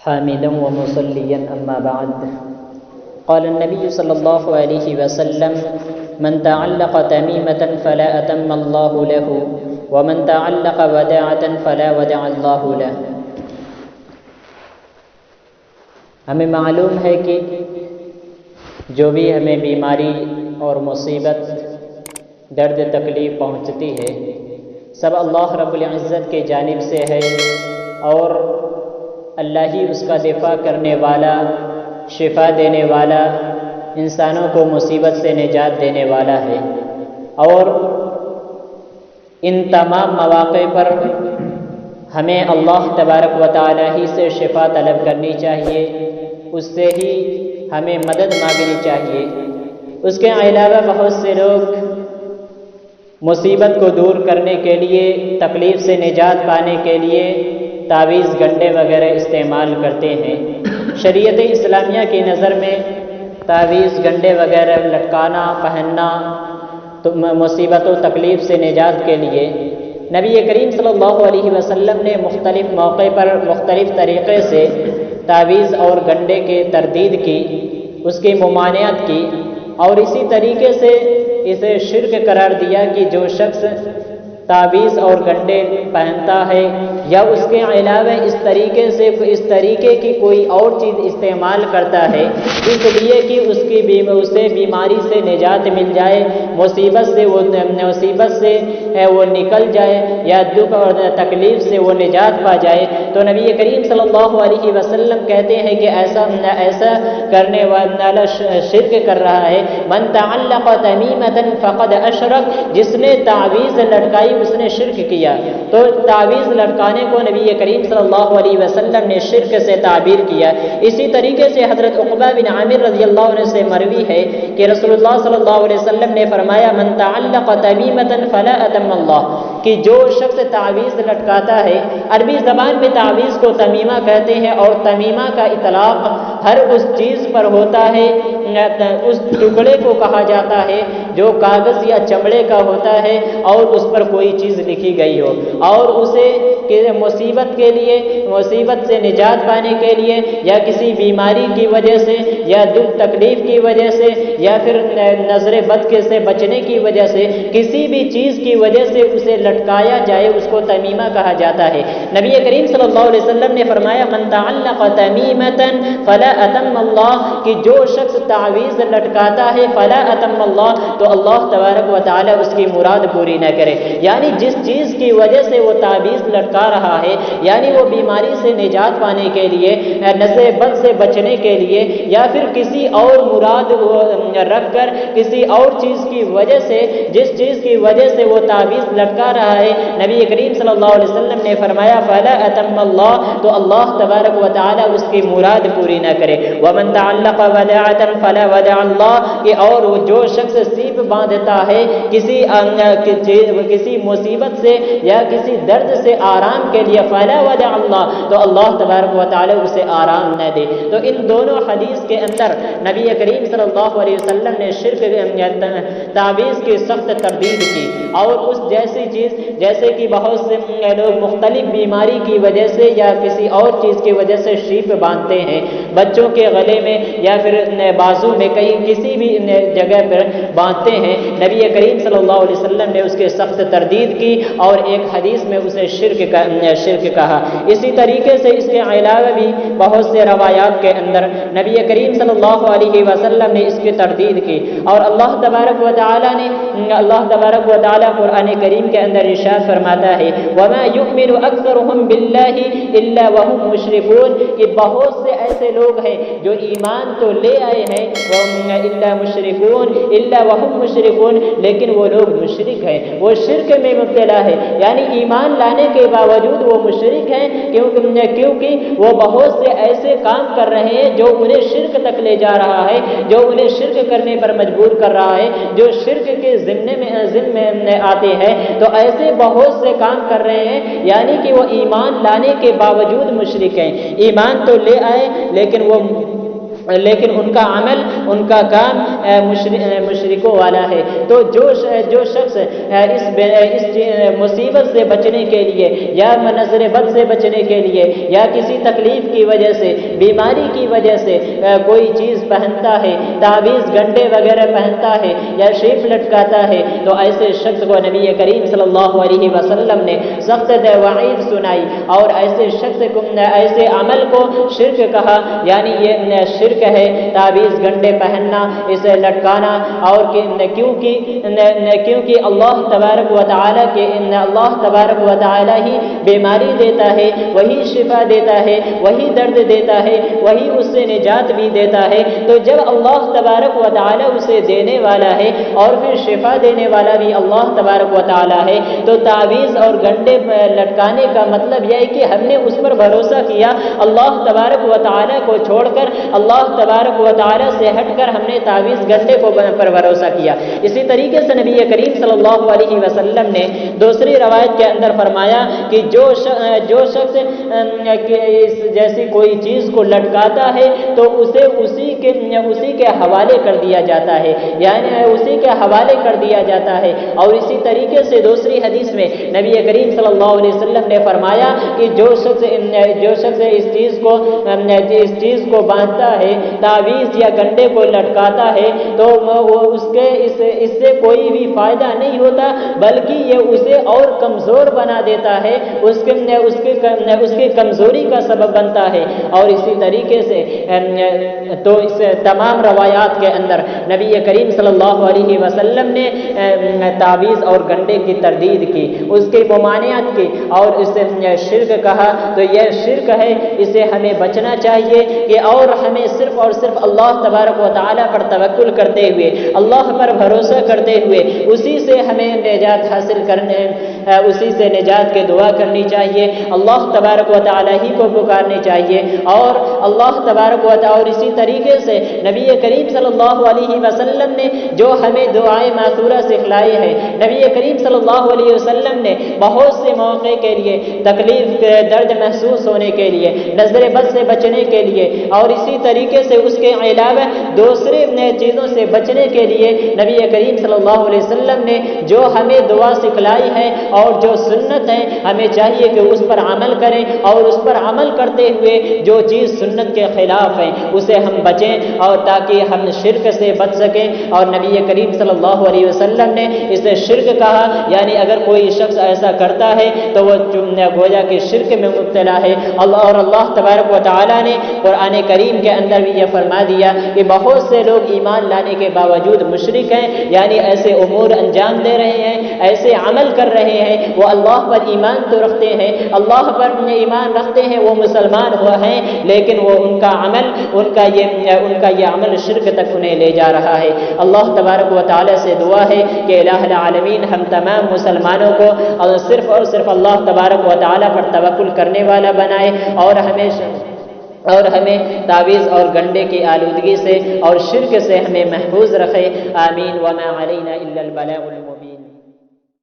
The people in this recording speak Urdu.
حامدا ومصليا أما بعد. قال النبي صلى الله عليه وسلم: من تعلق تميمة فلا أتم الله له ومن تعلق وداعة فلا ودع الله له. ہمیں معلوم ہے کہ جو بھی ہمیں بیماری اور مصیبت، درد تکلیف پہنچتی ہے، سب اللہ رب العزت کے جانب سے ہے، اور اللہ ہی اس کا دفاع کرنے والا، شفا دینے والا، انسانوں کو مصیبت سے نجات دینے والا ہے. اور ان تمام مواقع پر ہمیں اللہ تبارک و تعالی ہی سے شفا طلب کرنی چاہیے، اس سے ہی ہمیں مدد مانگنی چاہیے. اس کے علاوہ بہت سے لوگ مصیبت کو دور کرنے کے لیے، تکلیف سے نجات پانے کے لیے تعویذ گنڈے وغیرہ استعمال کرتے ہیں. شریعت اسلامیہ کی نظر میں تعویذ گنڈے وغیرہ لٹکانا، پہننا تو مصیبت و تکلیف سے نجات کے لیے نبی کریم صلی اللہ علیہ وسلم نے مختلف موقع پر مختلف طریقے سے تعویذ اور گنڈے کے تردید کی، اس کی ممانعت کی، اور اسی طریقے سے اسے شرک قرار دیا کہ جو شخص تعویذ اور گنڈے پہنتا ہے یا اس کے علاوہ اس طریقے کی کوئی اور چیز استعمال کرتا ہے اس لیے کہ اسے بیماری سے نجات مل جائے، مصیبت سے وہ نکل جائے، یا دکھ اور تکلیف سے وہ نجات پا جائے، تو نبی کریم صلی اللہ علیہ وسلم کہتے ہیں کہ ایسا کرنے والا شرک کر رہا ہے. من تعلق تمیمۃ فقد اشرک، جس نے تعویذ لٹکائی اس نے شرک کیا. تو تعویذ لٹکانے کو نبی کریم صلی اللہ علیہ وسلم نے شرک سے تعبیر کیا. اسی طریقے سے حضرت عقبہ بن عامر رضی اللہ عنہ سے مروی ہے کہ رسول اللہ صلی اللہ علیہ وسلم نے فرمایا: من تعلق تمیمۃ فلا اتم اللہ، کہ جو شخص تعویذ لٹکاتا ہے، عربی زبان میں تعویذ کو تمیمہ کہتے ہیں، اور تمیمہ کا اطلاق ہر اس چیز پر ہوتا ہے، اس ٹکڑے کو کہا جاتا ہے جو کاغذ یا چمڑے کا ہوتا ہے اور اس پر کوئی چیز لکھی گئی ہو، اور اسے مصیبت کے لیے، مصیبت سے نجات پانے کے لیے، یا کسی بیماری کی وجہ سے، یا دکھ تکلیف کی وجہ سے، یا پھر نظر بد سے بچنے کی وجہ سے، کسی بھی چیز کی وجہ سے اسے لٹکایا جائے، اس کو تمیمہ کہا جاتا ہے. نبی کریم صلی اللہ علیہ وسلم نے فرمایا: من تعلق تمیمۃ فلا اتم اللہ، کہ جو شخص تعویذ لٹکاتا ہے فلا اتم اللہ، تو اللہ تبارک و تعالی اس کی مراد پوری نہ کرے. یعنی جس چیز کی وجہ سے وہ تعویذ لٹکا رہا ہے، یعنی وہ بیماری سے نجات پانے کے لیے، نظر بد سے بچنے کے لیے، یا پھر کسی اور مراد رکھ کر کسی اور چیز کی وجہ سے، جس چیز کی وجہ سے وہ تعویذ لٹکا رہا ہے، نبی کریم صلی اللہ علیہ وسلم نے فرمایا: فلا اتم اللہ، تو اللہ تبارک و تعالی اس کی مراد پوری نہ کرے. ومن تعلق وداعۃ فلا ودع اللہ، کہ اور جو شخص سیپ باندھتا ہے کسی مصیبت سے یا کسی درد سے آرام کے لیے، فلا ودع اللہ، تو اللہ تبارک و تعالی اسے آرام نہ دے. تو ان دونوں حدیث کے اندر نبی کریم صلی اللہ علیہ وسلم نے شرک تعویذ کی سخت تردید کی. اور اس جیسی چیز، جیسے کہ بہت سے لوگ مختلف بیماری کی وجہ سے یا کسی اور چیز کی وجہ سے شیپ باندھتے ہیں بچوں کے گلے میں یا پھر بازو میں، کسی بھی جگہ پر باندھتے ہیں، نبی کریم صلی اللہ علیہ وسلم نے اس کے سخت تردید کی اور ایک حدیث میں اسے شرک کہا. اسی طریقے سے اس کے علاوہ بھی بہت سے روایات کے اندر نبی کریم صلی اللہ علیہ وسلم نے اس کی تردید کی. اور اللہ تبارک و تعالی قرآن کریم کے اندر ارشاد فرماتا ہے: وما يؤمن اکثرهم باللہ الا وهم مشرکون، کہ بہت سے ایسے لوگ ہیں جو ایمان تو لے آئے ہیں، الا وهم مشرکون، لیکن وہ لوگ مشرک ہیں، وہ شرک میں مبتلا ہے. یعنی ایمان لانے کے باوجود وہ مشرک ہیں، کیونکہ وہ بہت سے ایسے کام کر رہے ہیں جو انہیں شرک تک لے جا رہا ہے، جو انہیں شرک کرنے پر مجبور کر رہا ہے، جو شرک کے ضمن میں آتے ہیں. تو ایسے بہت سے کام کر رہے ہیں، یعنی کہ وہ ایمان لانے کے باوجود مشرک ہیں. ایمان تو لے آئے لیکن ان کا عمل، ان کا کام مشرکوں والا ہے۔ تو جو شخص اس مصیبت سے بچنے کے لیے یا نظر بد سے بچنے کے لیے یا کسی تکلیف کی وجہ سے، بیماری کی وجہ سے کوئی چیز پہنتا ہے، تعویذ گنڈے وغیرہ پہنتا ہے یا شیف لٹکاتا ہے، تو ایسے شخص کو نبی کریم صلی اللہ علیہ وسلم نے سخت وعید سنائی اور ایسے شخص کو، ایسے عمل کو شرک کہا، یعنی یہ شرک ہے تعویذ گنڈے پہننا، اسے لٹکانا۔ اور کیونکہ اللہ تبارک و تعالی ہی بیماری دیتا ہے، وہی شفا دیتا ہے، وہی درد دیتا ہے، وہی اس سے نجات بھی دیتا ہے۔ تو جب اللہ تبارک و تعالی اسے دینے والا ہے اور پھر شفا دینے والا بھی اللہ تبارک و تعالی ہے، تو تعویذ اور گنڈے لٹکانے کا مطلب یہ ہے کہ ہم نے اس پر بھروسہ کیا، اللہ تبارک و تعالی کو چھوڑ کر، اللہ تبارک و تعالی سے ہٹ کر ہم نے تعویذ گنڈے پر بھروسہ کیا۔ اسی طریقے سے نبی کریم صلی اللہ علیہ وسلم نے دوسری روایت کے اندر فرمایا کہ جو شخص جیسی کوئی چیز کو لٹکاتا ہے تو اسے اسی کے حوالے کر دیا جاتا ہے، یعنی اسی کے حوالے کر دیا جاتا ہے۔ اور اسی طریقے سے دوسری حدیث میں نبی کریم صلی اللہ علیہ وسلم نے فرمایا کہ جو شخص اس چیز کو باندھتا ہے، تعویذ یا گنڈے کو لٹکاتا ہے، تو اس سے کوئی بھی فائدہ نہیں ہوتا، بلکہ یہ اسے اور کمزور بنا دیتا ہے، اس کی کمزوری کا سبب بنتا ہے۔ اور اسی طریقے سے تو اس تمام روایات کے اندر نبی کریم صلی اللہ علیہ وسلم نے تعویذ اور گنڈے کی تردید کی، اس کی ممانعت کی اور اسے شرک کہا۔ تو یہ شرک ہے، اسے ہمیں بچنا چاہیے کہ اور ہمیں صرف اور صرف اللہ تبارک و تعالی پر توکل کرتے ہوئے، اللہ پر بھروسہ کرتے ہوئے اسی سے ہمیں نجات حاصل کرنے، اسی سے نجات کے دعا کرنی چاہیے، اللہ تبارک و تعالی ہی کو پکارنی چاہیے۔ اور اللہ تبارک و تعالی، اور اسی طریقے سے نبی کریم صلی اللہ علیہ وسلم نے جو ہمیں دعائیں ماثورہ سکھلائی ہے، نبی کریم صلی اللہ علیہ وسلم نے بہت سے موقع کے لیے، تکلیف درد محسوس ہونے کے لیے، نظر بد سے بچنے کے لیے، اور اسی طریقے سے اس کے علاوہ دوسرے چیزوں سے بچنے کے لیے نبی کریم صلی اللہ علیہ وسلم نے جو ہمیں دعا سکھلائی ہے اور جو سنت ہے، ہمیں چاہیے کہ اس پر عمل کریں، اور اس پر عمل کرتے ہوئے جو چیز سنت کے خلاف ہے اسے ہم بچیں، اور تاکہ ہم شرک سے بچ سکیں۔ اور نبی کریم صلی اللہ علیہ وسلم نے اسے شرک کہا، یعنی اگر کوئی شخص ایسا کرتا ہے تو وہ گویا کہ شرک میں مبتلا ہے۔ اور اللہ تبارک و تعالی نے قرآن کریم کے اندر بھی یہ فرما دیا کہ بہت سے لوگ ایمان لانے کے باوجود مشرک ہیں، یعنی ایسے امور انجام دے رہے ہیں، ایسے عمل کر رہے ہیں، وہ اللہ پر ایمان تو رکھتے ہیں، اللہ پر ایمان رکھتے ہیں، وہ مسلمان ہوا ہیں، لیکن وہ ان کا یہ عمل شرک تک انہیں لے جا رہا ہے۔ اللہ تبارک و تعالی سے دعا ہے کہ الہ العالمین ہم تمام مسلمانوں کو صرف اور صرف اللہ تبارک و تعالی پر توکل کرنے والا بنائے، اور ہمیں تعویذ اور گنڈے کی آلودگی سے اور شرک سے ہمیں محفوظ رکھے۔ آمین۔ وما علینا الا البلاغ